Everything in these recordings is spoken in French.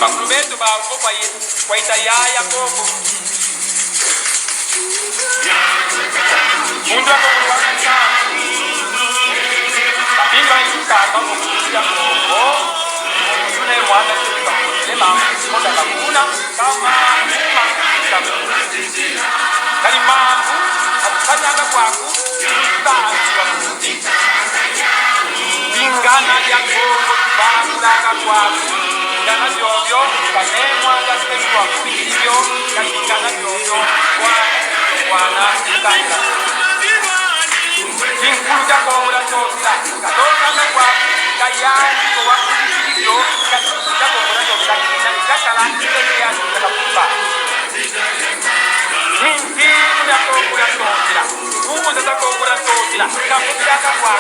bakulu betu bavo kwaita yaya koko mundu akokuluwakisa babinga ikukamba kokuya koko mune mwana lema koda kakuna kama kali mambu akukanyanga kwaku ibanjwa bingana lyakoko kubanulanga kwaku kana byobyo kanemwa gasemwa kubyo kakikana byobyo kwana kanga Jinkuja kongura chokila katokana kwa kayani kwa kubyo kakikana kongura chokila kakala kaya kakapupa Jinkuja kongura chokila Kuja kongura chokila kapuja kwa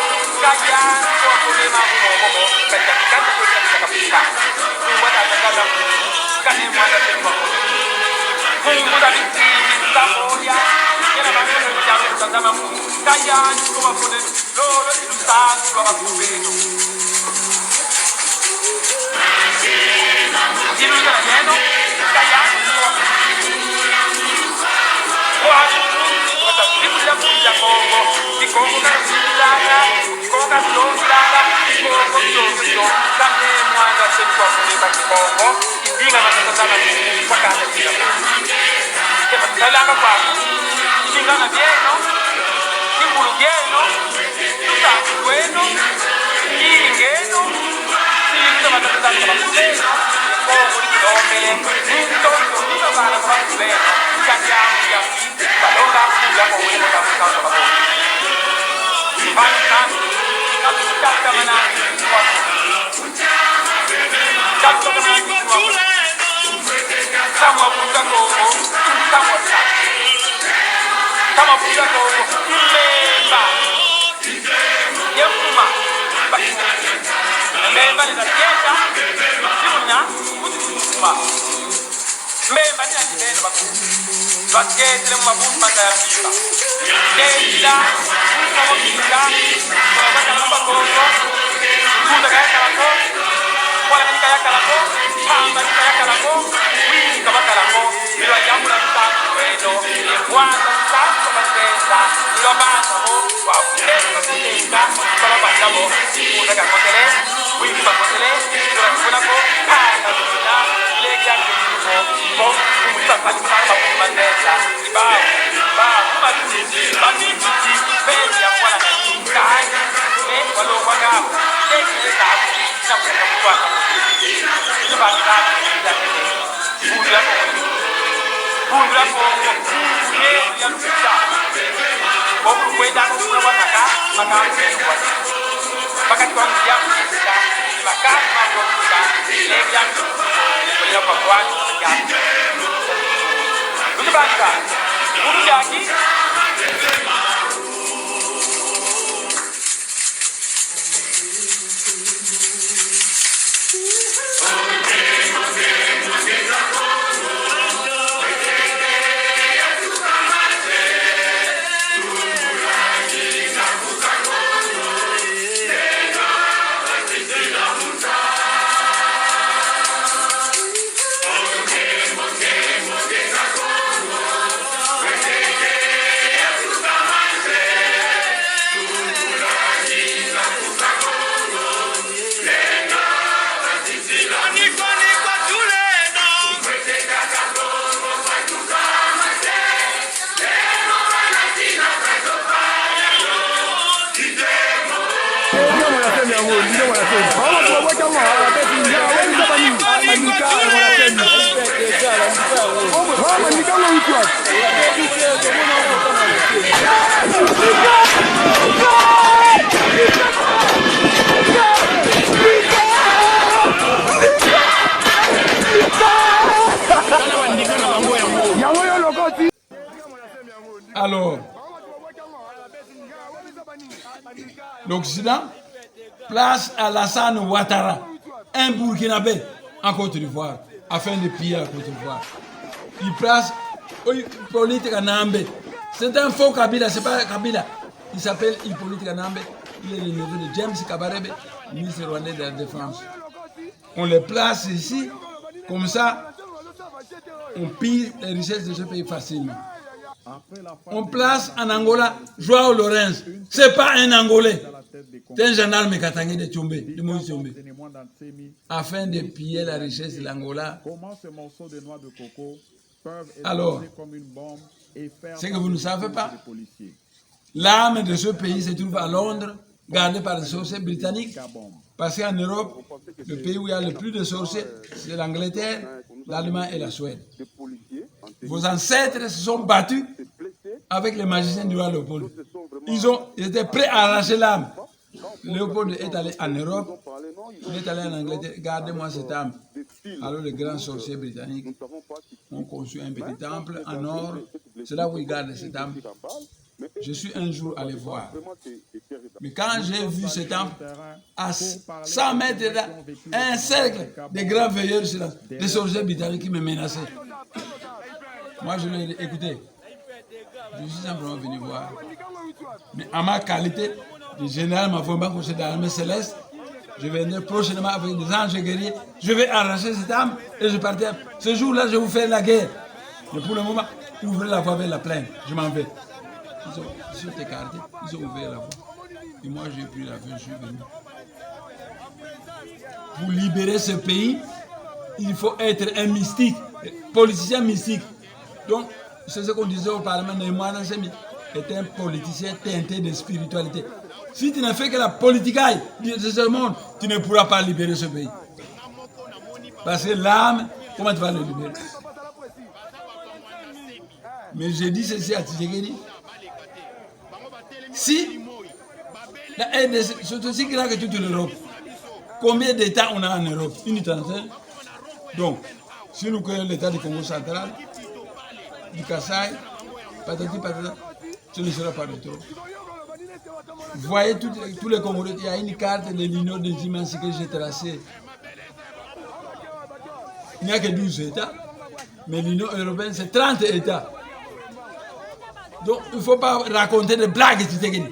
kayani kwa kulema humo kakikana kakapupa Kanemwa gasemwa Kuja Samoya, era maneno ya kutazama kaya kwa kule lolo tutatu kwa kubeno. Jibu kana neno kaya kwa jibu la kuja Kongo, Kongo kana silala, Kongo silala, Kongo sio kama mwanga kwa kule Kongo, indinga natazama kwa kana kila Kalanga kwa Singana bieno Kimbulu bieno Tutatu bueno Kiringeno Sinto matatata kwa kubeno Komo ni kilomele Sinto Nito bala kwa kubeno Kanyamu ya miti Balonga kuja kwa weno kwa mkauta kwa kubeno Sibani kani Kata manani Kwa Kata manani Kwa Kama puta Kongo Kama puja Kongo Mbemba Yekuma Mbemba ni natieta Simunya Mbemba ni natieta Bakete le mabuti matayambika Ketila Kama kika Kwa kaka namba Kongo Kuta kaya kalako Kwa kika ya kalako Kamba kika ya kalako Wii kama kalako Bila jambu na mtatu Weno Kwanza mtatu kwa mtesa Nilo basa ho Kwa kutesa kutesa Kwa basa ho Kuta kaka kotele Wii kwa kotele Kura kuna ko Kaka kuna Legi ya kutuko Kwa kumisa Kwa kumisa mtesa Ibao Ibao Kuma tuzi Banitu Beni ya kwa na Kai Walo kwa gabu Legi ya kabu Na kwa kwa kwa kwa Bundu la Kongo Bundu ya lupita Bobu kwenda kwa wataka Makamu kwa Makati kwa mkia kutika Makamu kwa kutika Legi ya kutika Kwa kwa kwa Bundu baka Bundu yaki Alors, l'Occident place Alassane Ouattara, un Burkinabé, en Côte d'Ivoire, afin de piller la Côte d'Ivoire. Il place Hippolyte Kanambe. C'est un faux Kabila, c'est pas Kabila. Il s'appelle Hippolyte Kanambe. Il est le neveu de James Kabarebe, ministre rwandais de la Défense. On les place ici, comme ça, on pille les richesses de ce pays facilement. On place en Angola Joao Lorenz. Ce n'est pas un Angolais. C'est un gendarme katangé de Tchombe, de Moïse Tchombe. Afin de piller la richesse de l'Angola. Alors, ce que vous ne savez pas, l'âme de ce pays se trouve à Londres, gardée par les sorciers britanniques. Parce qu'en Europe, le pays où il y a le plus de sorciers, c'est l'Angleterre, l'Allemagne et la Suède. Vos ancêtres se sont battus avec les magiciens du roi Léopold. Ils étaient prêts à arracher l'âme. Léopold est allé en Europe, il est allé en Angleterre. Gardez-moi cette âme. Alors les grands sorciers britanniques ont conçu un petit temple en or. C'est là où ils gardent cette âme. Je suis un jour allé voir. Mais quand j'ai vu ce temple, à 100 mètres là, un cercle de grands veilleurs, des sorciers britanniques qui me menaçaient. Moi, je l'ai écouté. Je suis simplement venu voir. Mais à ma qualité de général Mavomba, conseiller de l'armée céleste, je viendrai prochainement avec des anges guerriers. Je vais arracher cette âme et je partirai. Ce jour-là, je vous fais la guerre. Mais pour le moment, ouvrez la voie vers la plaine. Je m'en vais. Ils sont écartés, ils ont ouvert la voie. Et moi, j'ai pris l'avion, je suis venu. Pour libérer ce pays, il faut être un mystique, politicien mystique. Donc, c'est ce qu'on disait au Parlement, Neymar est un politicien teinté de spiritualité. Si tu ne fais que la politicaille de ce monde, tu ne pourras pas libérer ce pays. Parce que l'âme, comment tu vas le libérer? Mais j'ai dit ceci à Tshisekedi. Si la RDC, c'est aussi grand que toute l'Europe, combien d'États on a en Europe? Une trentaine. Donc, si nous connaissons l'État du Congo central, du Kassai, patati patata, ce ne sera pas de trop. Vous voyez tous les Congolais, il y a une carte de l'Union des immenses que j'ai tracée. Il n'y a que 12 États, mais l'Union européenne, c'est 30 États. Donc, il ne faut pas raconter des blagues, Tshisekedi.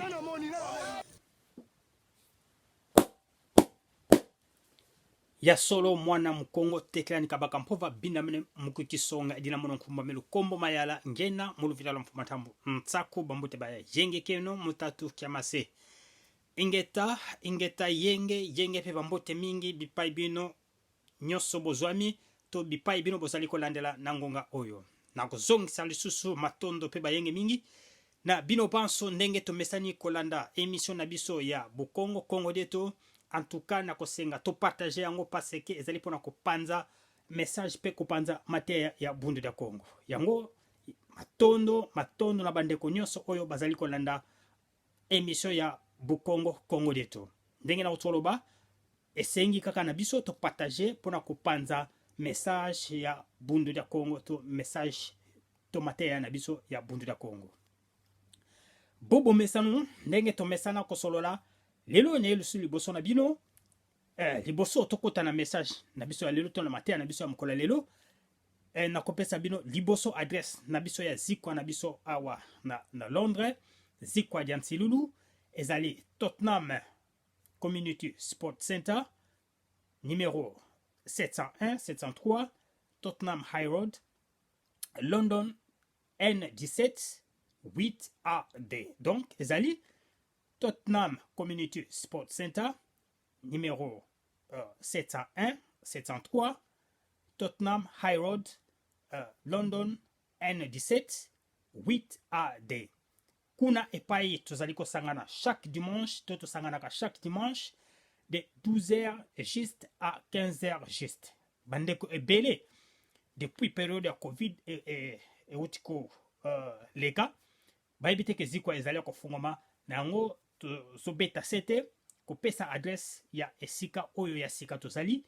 ya solo mwana mkongo teklani kabaka mpova bina mene mukukisonga edina mono nkumba melu kombo mayala ngena mulu vitalo mfumatambu mtsaku bambute baya yenge keno mutatu kiamase ingeta yenge pe bambote mingi bipai bino nyoso bozwami to bipai bino bozali kolandela nangonga oyo nakozongisa lisusu matondo pe bayenge mingi na bino panso ndenge tomesani kolanda emission na biso ya Bukongo Kongo deto. En tout cas, na kosenga to partager yango parce que ezali pona kopanza message pe kopanza mateya ya bundu da Kongo. Yango matondo na bandeko nyonso oyo bazali kolanda émission ya Bukongo Kongo deto. Ndenge na utoloba esengi kaka na biso to partager pona kopanza message ya bundu da Kongo to message to mateya na biso ya bundu da Kongo. Bobo mesanu ndenge to mesana kosolola lelo ne lusu liboso na bino liboso tokota na message na biso ya lelo to na matin na biso ya mkola lelo na kopesa bino liboso adresse na biso ya zikwa na biso awa na Londres zikwa Diansilulu ezali Tottenham Community Sport Center numéro 701-703 Tottenham High Road London N17 8AD. Donc ezali Tottenham Community Sport Center, numéro 701-703, Tottenham High Road, London N17 8AD. Kuna epai tozali kosangana chaque dimanche, to tosangana chaque dimanche de 12h juste à 15h juste. Bandeko ebele depuis période ya Covid et utiko lega bayebi te ke zikwa ezali kofungama na yango tozobeta sete kopesa adresse ya esika oyo ya sika tozali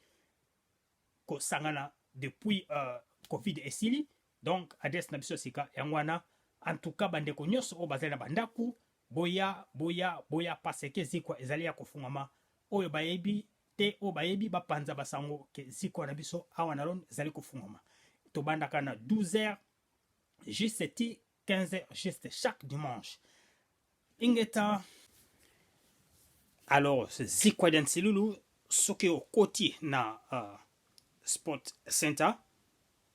kosangana depuis Covid esili. Donc adresse na biso sika yango wana en tout cas bandeko nyonso oyo bazali na bandaku boya parce que zikwa ezali ya kofungama oyo bayebi te oyo bayebi bapanza basango ke zikwa na biso awa na lon ezali kofungama tobandaka na 12h juste ti 15h juste chaque dimanche ingeta. Alors zikwa dia nsilulu soki okoti na sport center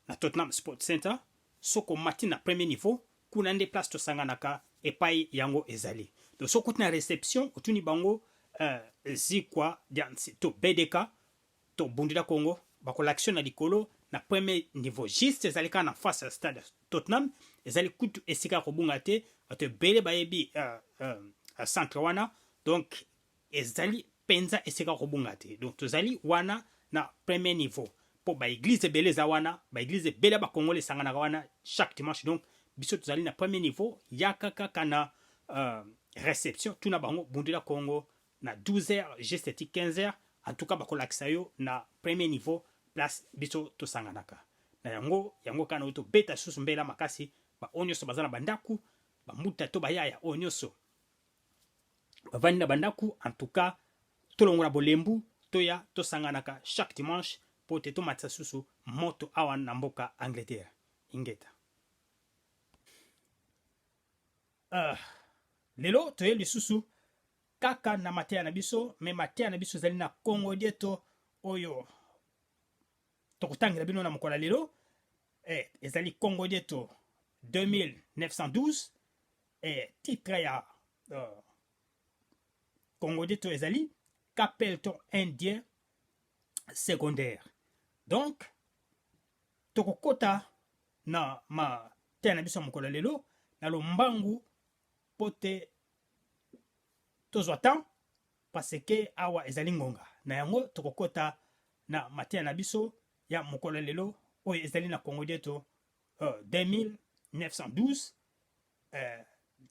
na Tottenham Sport Center soko mati na premier niveau kuna nde place tosanganaka epai yango ezali. Donc soko na réception otuni bango zikwa dia to BDK to bundida Congo bakolaktion na likolo na premier niveau juste ezali ka na face ya stade Tottenham ezali kutu esika kobunga te to bele bayebi centre wana donc ezali penza esika kobunga te. Donc tozali wana na premier niveau po ba église belé za wana ba église belé ba congolais sangana wana chaque dimanche. Donc biso tozali na premier niveau yakaka kana réception tuna bango bundila Congo na 12h juste 15h en tout cas bakolakisa yo na premier niveau place biso tosanganaka na yango kana to beta susu mbela makasi ba onyoso bazana bandaku ba muta to bayaya onyoso bavandi na bandaku en tout cas tolongola bolembu toya tosanganaka chaque dimanche po te tomatisa susu moto awa na mboka Angleterre ingeta. Lelo toye lisusu kaka na mateya na biso me mateya na biso ezali na Congo dieto oyo tokotangela bino na mokola lelo ezali Congo dieto 2912 titre ya Congo dieto ezali Capleton indien secondaire. Donc tokokota na mateya na biso ya mokola lelo na lombangu pote tozwa temps parce que awa ezali ngonga na yango tokokota na mateya na biso ya mokolo lelo oyo ezali na Congo dieto 2912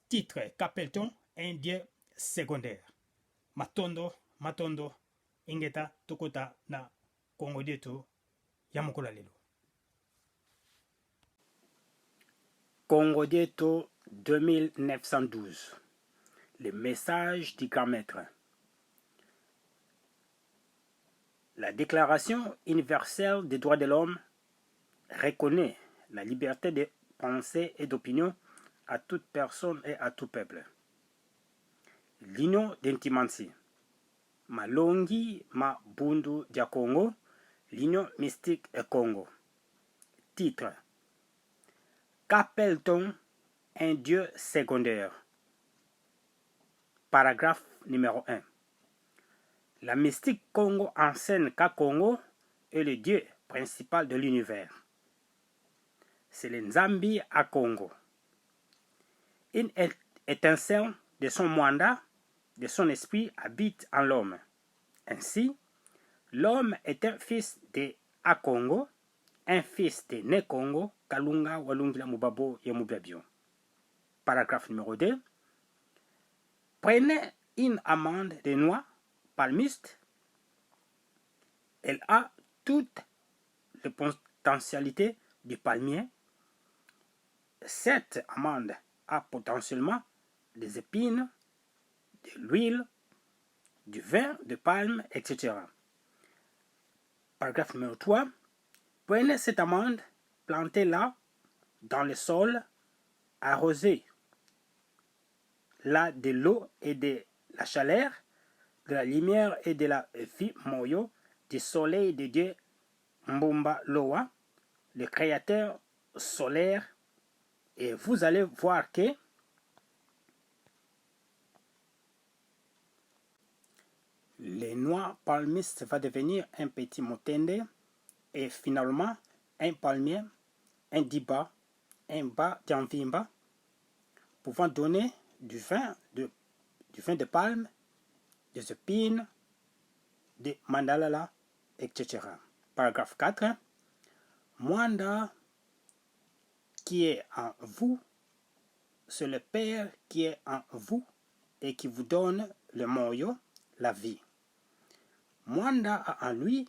titre Capleton indien secondaire matondo ingeta tokota na Congo dieto ya mokolo lelo. Congo dieto 2912. Le message du grand maître. La Déclaration universelle des droits de l'homme reconnaît la liberté de pensée et d'opinion à toute personne et à tout peuple. L'union d'intimancy. Malongi ma bundu dia Congo, l'union mystique et Congo. Titre. Qu'appelle-t-on un dieu secondaire? Paragraphe numéro 1. La mystique Congo enseigne qu'à Congo est le dieu principal de l'univers. C'est le Nzambi à Congo. Une étincelle de son mandat, de son esprit habite en l'homme. Ainsi, l'homme est un fils de Akongo, un fils de Nekongo, Kalunga, Walungila, Mubabo et Mubabio. Paragraphe numéro 2. Prenez une amande de noix palmiste. Elle a toutes les potentialités du palmier. Cette amande a potentiellement des épines, de l'huile, du vin de palme, etc. Paragraphe numéro 3. Prenez cette amande, plantez-la dans le sol, arrosez-la de l'eau et de la chaleur, de la lumière et de la vie moyo, du soleil de Dieu Mbumba Loa, le créateur solaire, et vous allez voir que les noix palmistes va devenir un petit motende et finalement un palmier, un diba, un bas d'envimba, pouvant donner du vin de palme, des épines, de Mandalala, etc. Paragraphe 4. Mwanda qui est en vous, c'est le Père qui est en vous et qui vous donne le moyo, la vie. Mwanda a en lui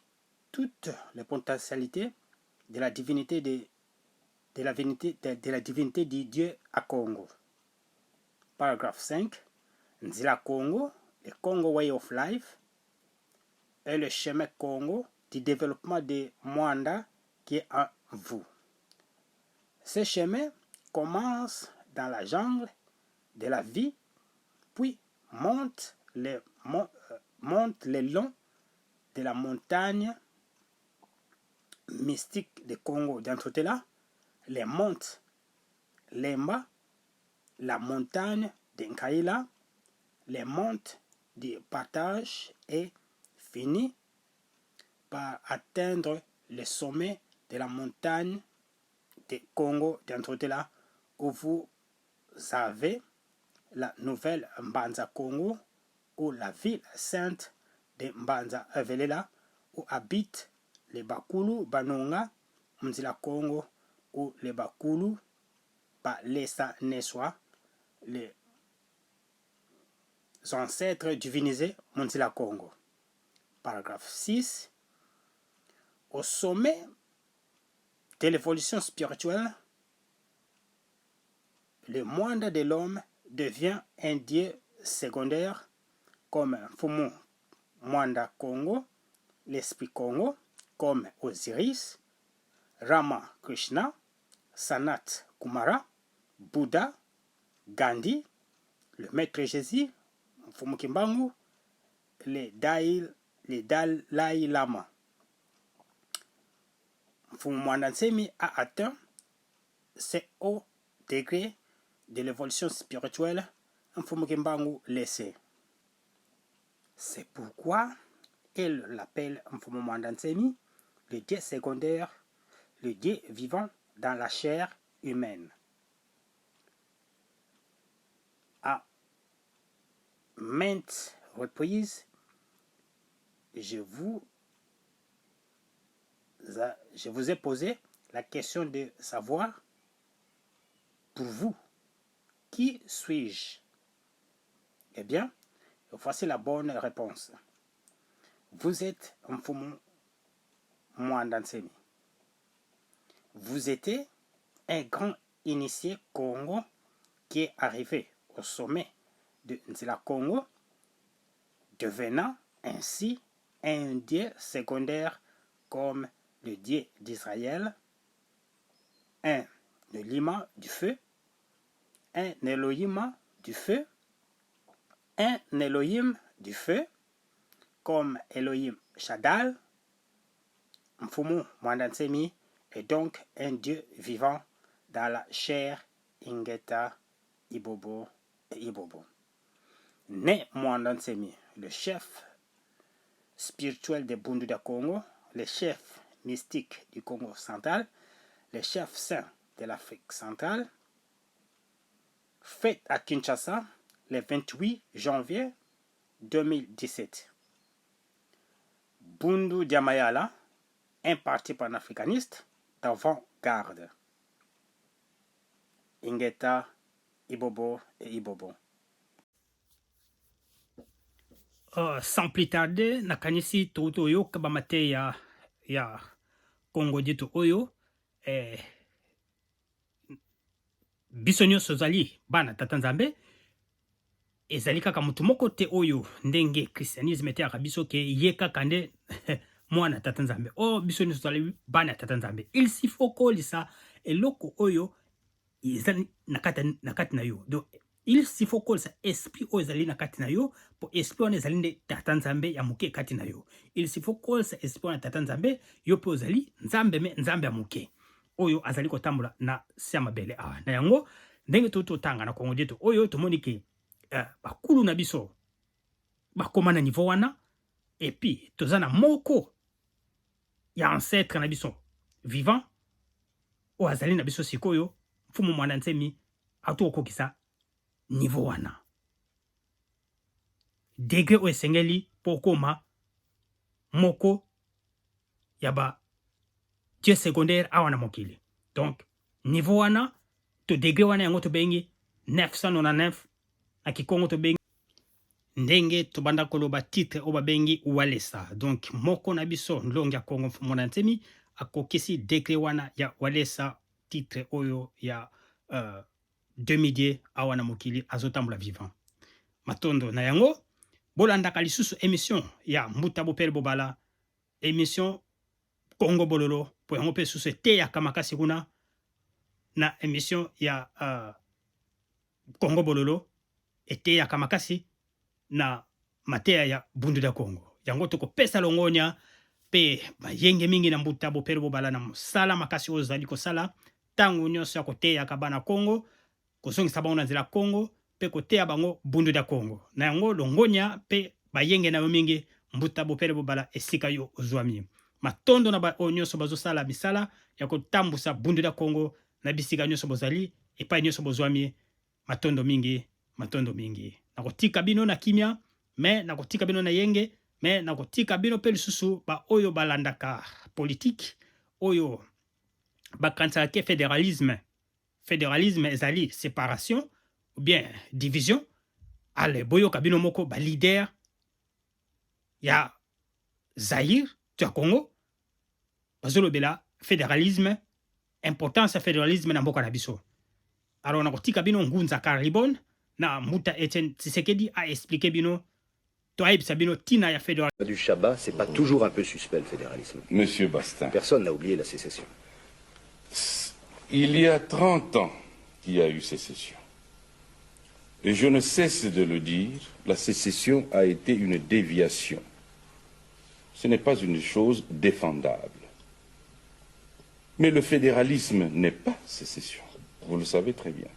toutes les potentialités de la divinité de la divinité du Dieu à Congo. Paragraphe 5. Nzila Congo, le Congo Way of Life, est le chemin Congo du développement de Mwanda qui est en vous. Ce chemin commence dans la jungle de la vie, puis monte le long de la montagne mystique de Congo d'Entrotela, les montes Lemba, la montagne d'Enkaïla, les montes du partage et finit par atteindre le sommet de la montagne de Congo d'Entrotela où vous avez la nouvelle Mbanza Congo ou la ville sainte de Mbanza Avelela où habitent les Bakulu Banonga Mzila Congo ou les Bakulu Balesa Neswa, les ancêtres divinisés Mzila Congo. Paragraphe 6. Au sommet de l'évolution spirituelle, le monde de l'homme devient un dieu secondaire comme Fumu Mwanda Congo, l'esprit Congo, comme Osiris, Rama Krishna, Sanat Kumara, Bouddha, Gandhi, le Maître Jésus, Mfumu Kimbangu, les Dalai Lama. Mfumu Mwanda Nsemi a atteint ce haut degré de l'évolution spirituelle Mfumu Kimbangu laissé. C'est pourquoi il l'appelle Mfumu Mwanda Nsemi le Dieu secondaire, le Dieu vivant dans la chair humaine. À maintes reprises, je vous ai posé la question de savoir, pour vous, qui suis-je? Eh bien, voici la bonne réponse. Vous êtes Mfumu Mwanda Nsemi. Vous étiez un grand initié Congo qui est arrivé au sommet de Nzila Congo, devenant ainsi un dieu secondaire comme le Dieu d'Israël, un Elohim du feu, un Elohim du feu, un Elohim du feu, comme Elohim Shaddai. Mfumu Mwanda Nsemi est donc un Dieu vivant dans la chair Ingeta, Ibobo et Ibobo. Né Mwanda Nsemi, le chef spirituel de Bundu da Congo, le chef mystique du Congo central, le chef saint de l'Afrique centrale, fait à Kinshasa le 28 janvier 2017. Bundu Diamayala, un parti panafricaniste d'avant-garde. Ingeta, Ibobo et Ibobo. Sans plus tarder, nakanisi touto oyo kabamate ya Congo dito oyo biso nyonso ozali bana tata nzambe ezali kaka mutu moko te oyo ndenge christianisme te biso ke ye kaka nde mwana tata nzambe biso nyonso ozali bana tata nzambe il s'y faut kolisa eloko oyo ezali nakati na yo. Donc il s'y faut kolisa esprit oyo ezali nakati na yo po esprit wana ezali nde tata nzambe ya moke kati na yo. Il s'y faut kolisa esprit wana tata nzambe yo pe ozali nzambe me nzambe ya moke oyo azali kotambola na se ya mabele awa na yango ndenge totanga na Congo dieto oyo tomoni ke bakulu na biso bakoma na niveau wana et puis toza na moko ya ancêtre na biso vivant o azali na biso sikoyo Mfumu Mwanda Nsemi atokokisa niveau wana degré o esengeli pokoma moko ya ba tie secondaire awa na mokili. Donc niveau wana to degré wana yango to bengi 999 na kikongo to bengi ndenge to banda koloba titre o babengi walesa. Donc moko na biso ndongi ya Kongo mona ntemi akokisi degré wana ya walesa titre oyo ya 2000 awa na mokili azotambola vivant. Matondo na yango bolandaka lisusu émission ya Mbuta Bopele Bobala, émission Congo Bololo po yango pe susu eteyaka makasi kuna na émission ya Congo Bololo eteyaka makasi na mateya ya bundu da Congo. Yango tokopesa longonya pe bayenge mingi na Mbuta Bopele Bobala na mosala makasi oyo ozali kosala ntango nyonso ya koteyaka bana Congo, kozongisa bango na nzela Congo pe koteya bango bundu da Congo. Na yango longonya pe bayenge na yo mingi Mbuta Bopele Bobala esika yo ozwami. Matondo na ba nyonso bazosala misala ya kotambusa bundu da Congo na bisika nyonso bozali epai nyonso bozwami matondo mingi, matondo mingi. Nakotika bino na kimia, me nakotika bino na yenge, me nakotika bino pe lisusu ba oyo balandaka politique, oyo bakanisaka ke fédéralisme. Fédéralisme ezali séparation ou bien division. Ale boyoka bino moko ba leader ya Zaïre, tu as Congo, bazolobela fédéralisme, importance ya fédéralisme na mboka na biso. Alors nakotika bino ngunza Caribon na Mbuta Etienne Tshisekedi a expliqué bino toaibisa bino tina ya fédéralisme. Du Chabat, c'est pas toujours un peu suspect le fédéralisme. Monsieur Bastin. Personne n'a oublié la sécession. Il y a 30 ans qu'il y a eu sécession. Et je ne cesse de le dire, la sécession a été une déviation. Ce n'est pas une chose défendable. Mais le fédéralisme n'est pas sécession. Vous le savez très bien.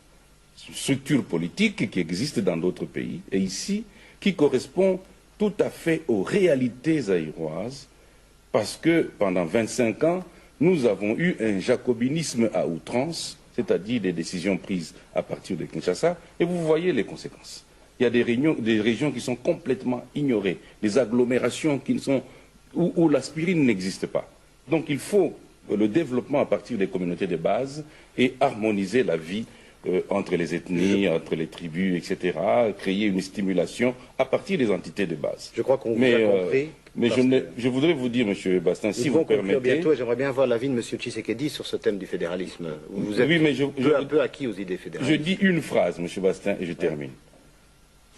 C'est une structure politique qui existe dans d'autres pays et ici qui correspond tout à fait aux réalités zaïroises parce que pendant 25 ans, nous avons eu un jacobinisme à outrance, c'est-à-dire des décisions prises à partir de Kinshasa, et vous voyez les conséquences. Il y a des régions qui sont complètement ignorées, des agglomérations qui sont, où l'aspirine n'existe pas. Donc il faut le développement à partir des communautés de base et harmoniser la vie entre les ethnies, entre les tribus, etc., créer une stimulation à partir des entités de base. Je crois qu'on vous a compris. Mais je voudrais vous dire, M. Bastin, si vous permettez... bientôt, j'aimerais bien avoir l'avis de M. Tshisekedi sur ce thème du fédéralisme. Vous êtes un peu acquis aux idées fédérales. Je dis une phrase, M. Bastin, et je termine.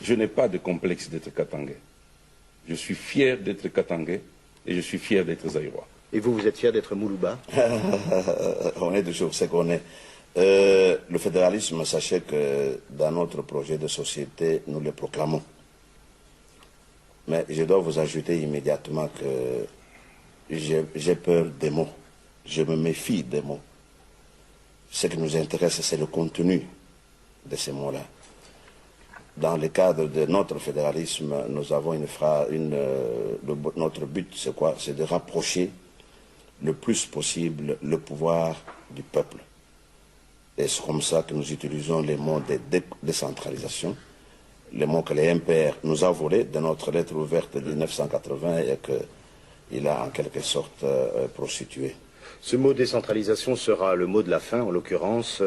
Je n'ai pas de complexe d'être katangais. Je suis fier d'être katangais et je suis fier d'être zaïrois. Et vous, vous êtes fier d'être Moulouba? On est toujours ce qu'on est. Le fédéralisme, sachez que dans notre projet de société, nous le proclamons. Mais je dois vous ajouter immédiatement que j'ai peur des mots. Je me méfie des mots. Ce qui nous intéresse, c'est le contenu de ces mots-là. Dans le cadre de notre fédéralisme, nous avons notre but, c'est quoi? C'est de rapprocher le plus possible le pouvoir du peuple. Et c'est comme ça que nous utilisons les mots de décentralisation, les mots que les MPR nous a volés de notre lettre ouverte de 1980 et qu'il a en quelque sorte prostitué. Ce mot décentralisation sera le mot de la fin, en l'occurrence.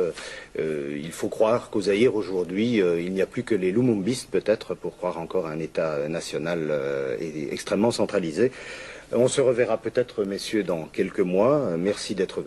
Il faut croire qu'au Zaïre, aujourd'hui, il n'y a plus que les Lumumbistes, peut-être, pour croire encore à un État national extrêmement centralisé. On se reverra peut-être, messieurs, dans quelques mois. Merci d'être venus.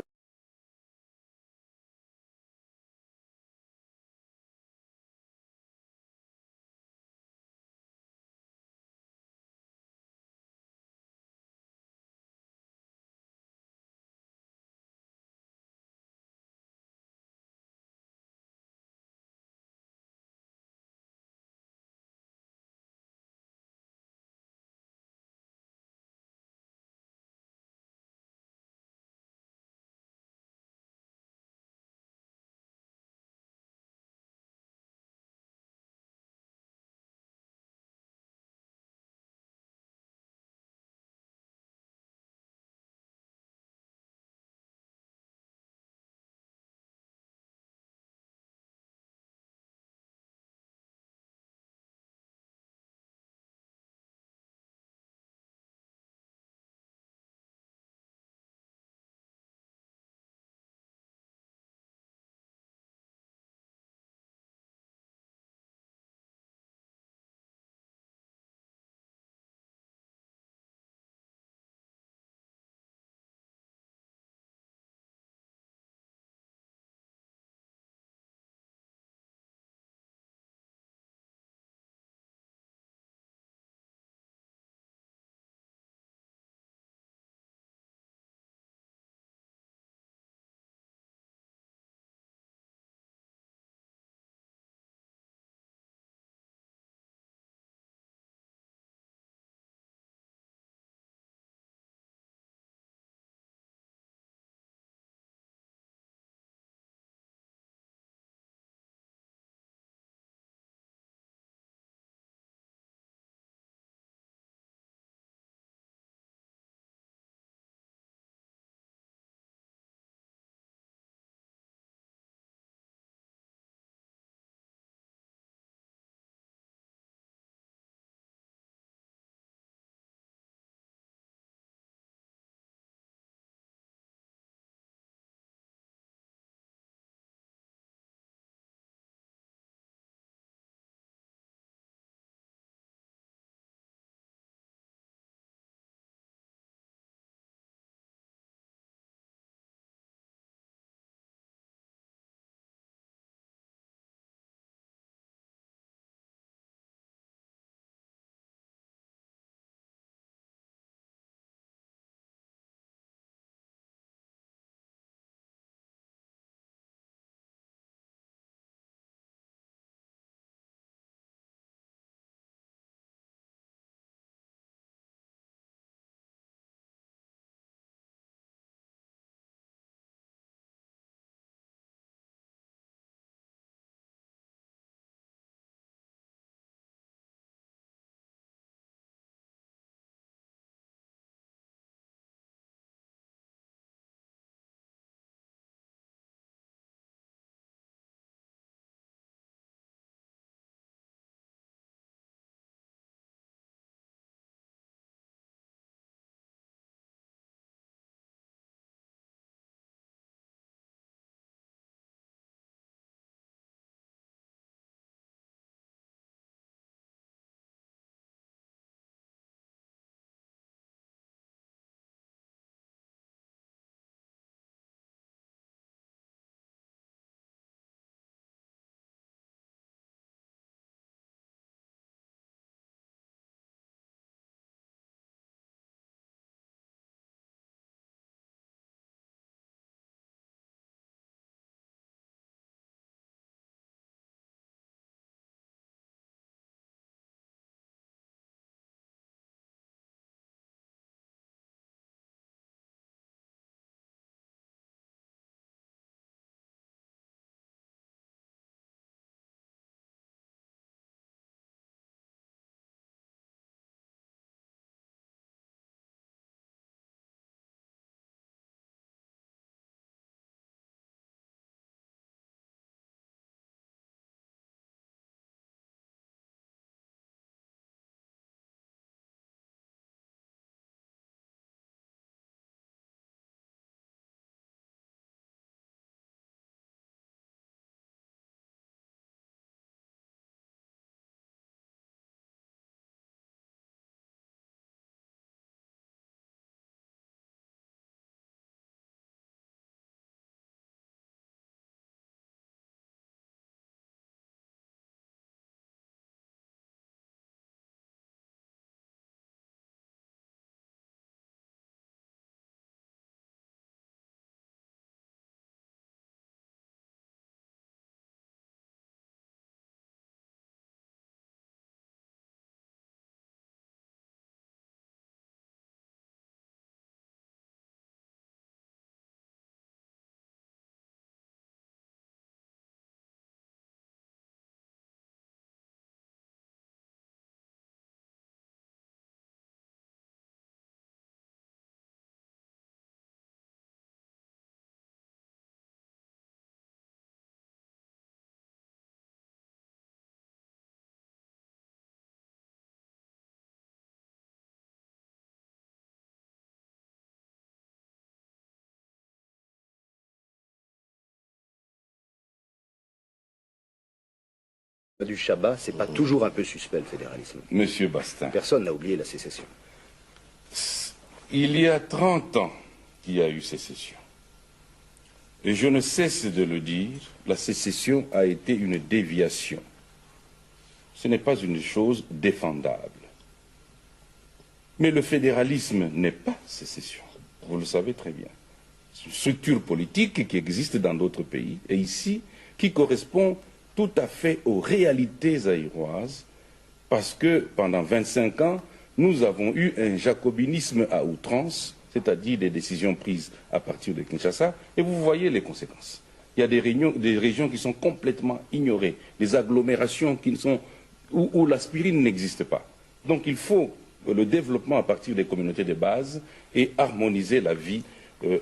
Du Chabat, c'est pas toujours un peu suspect le fédéralisme? Monsieur Bastin, Personne n'a oublié la sécession. il y a 30 ans qu'il y a eu sécession. Et je ne cesse de le dire, la sécession a été une déviation. Ce n'est pas une chose défendable. Mais le fédéralisme n'est pas sécession. Vous le savez très bien. C'est une structure politique qui existe dans d'autres pays, et ici, qui correspond tout à fait aux réalités zaïroises, parce que pendant 25 ans, nous avons eu un jacobinisme à outrance, c'est-à-dire des décisions prises à partir de Kinshasa, et vous voyez les conséquences. Il y a des régions qui sont complètement ignorées, des agglomérations où l'aspirine n'existe pas. Donc il faut le développement à partir des communautés de base et harmoniser la vie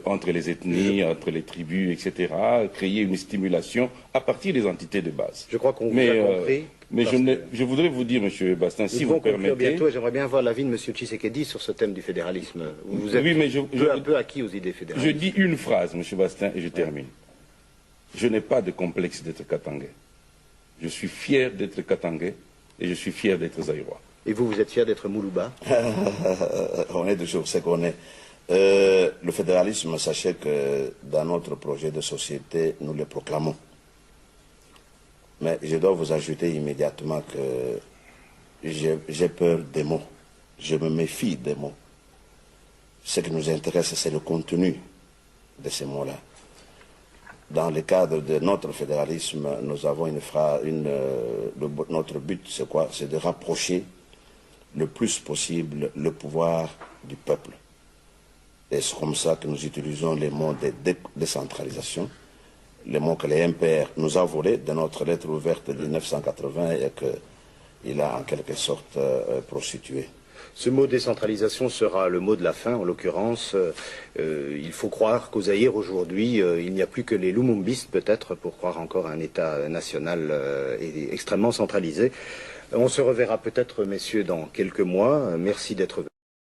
entre les ethnies, entre les tribus, etc., créer une stimulation à partir des entités de base. Je crois qu'on vous a compris. Mais je voudrais vous dire, M. Bastin, si vous permettez... bientôt, j'aimerais bien avoir l'avis de M. Tshisekedi sur ce thème du fédéralisme. Vous êtes un peu acquis aux idées fédérales. Je dis une phrase, M. Bastin, et je termine. Je n'ai pas de complexe d'être katangais. Je suis fier d'être katangais et je suis fier d'être zaïrois. Et vous, vous êtes fier d'être Moulouba? On est toujours ce qu'on est. Le fédéralisme, sachez que dans notre projet de société, nous le proclamons. Mais je dois vous ajouter immédiatement que j'ai peur des mots. Je me méfie des mots. Ce qui nous intéresse, c'est le contenu de ces mots-là. Dans le cadre de notre fédéralisme, nous avons notre but, c'est quoi? C'est de rapprocher le plus possible le pouvoir du peuple. Et c'est comme ça que nous utilisons les mots de décentralisation, les mots que les MPR nous a volés de notre lettre ouverte de 1980 et qu'il a en quelque sorte prostitué. Ce mot décentralisation sera le mot de la fin, en l'occurrence. Il faut croire qu'au Zaïre, aujourd'hui, il n'y a plus que les lumumbistes, peut-être, pour croire encore à un État national extrêmement centralisé. On se reverra peut-être, messieurs, dans quelques mois. Merci d'être venus.